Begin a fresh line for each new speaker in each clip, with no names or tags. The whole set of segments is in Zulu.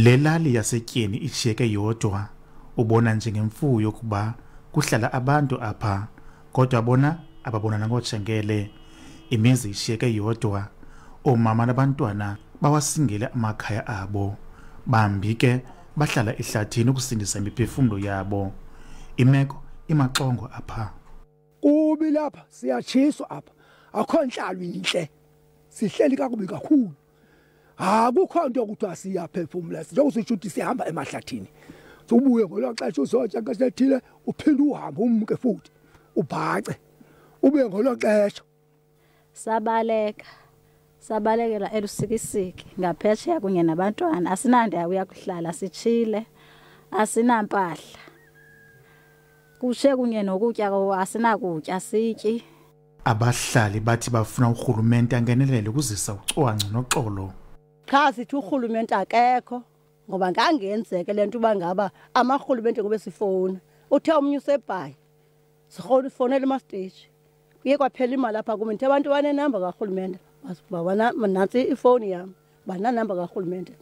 Le lali yaseTyeni ishiyeke yodwa, ubona njengemfuyo kuba kuhlala abantu apha, kodwa bona ababona nangotshengele. Imizi ishiyeke yodwa, oomama nabantwana bawasingele amakhaya abo, bambi ke bahlala ehlathini ukusindisa imiphefumlo yabo. Imeko imaxongo apha.
Kubi lapha, siyatshiswa apha, akho ntlalo intle, sihleli kakubi kakhulu. Akukho nto kuthiwa siyaphefumla, njengokusitsho ukuthi sihamba emahlathini. Ubuye ngolo xesha uzotya xesha lithile, uphinde uhambe umke futhi ubhace, ubuye ngolo xesha.
Sabalekela elusikisiki ngaphetsheya kunye nabantwana. Asinandawo yakuhlala, sitshile, asinampahla, kushe kunye nokutya asinakutya, sityi.
Abahlali bathi bafuna urhulumente angenelele ukuzisa ucwangco noxolo.
Cha sithi urhulumente akekho, ngoba ngangenzeke lento uba ngaba amarhulumente ngobe sifona. Uthe omnye usebhayi, sifonela emasteji. Kuye kwaphela imali apha kume, nithe abantu banenamba karhulumente. Basibona nansi ifoni yami, bananamba karhulumente.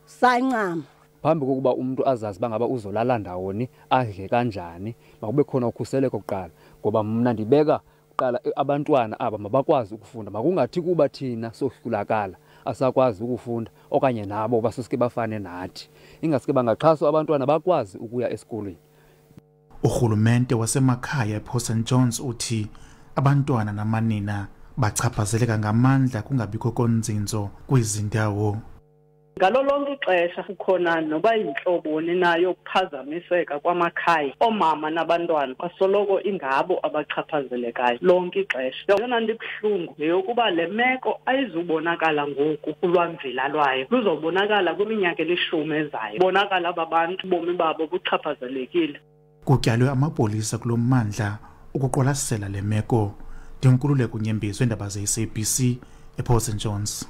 Sayincama.
Phambi kokuba umuntu azazi bangaba uzolala ndawoni, adle kanjani, makube khona ukhuseleko kuqala, ngoba mna ndibeka kuqala abantwana aba mabakwazi ukufunda, makungathi kuba thina sohlulakala asakwazi ukufunda okanye nabo basuske bafane nathi, ingaske bangaxhaswa abantwana bakwazi ukuya esikolweni.
Urhulumente wasemakhaya ePort St Johns uthi abantwana namanina bachaphazeleka ngamandla kungabikho konzinzo kwezi ndawo.
Ngalo lonke ixesha kukhona noba inhlobo nayo ukuphazamiseka kwamakhaya, omama nabantwana basoloko ingabo abachaphazelekayo lonke ixesha. Yona ndibuhlungu leyokuba le meko ayizubonakala ngoku kulwamvila lwayo, luzobonakala kwiminyaka elishumi ezayo. Bonakala ababantu bomi babo buchaphazelekile.
Kutyalwe amapolisa kulo mmandla ukuqwalasela le meko. Ndinkululeko Nyembezi weendaba zeSABC ePort St Johns.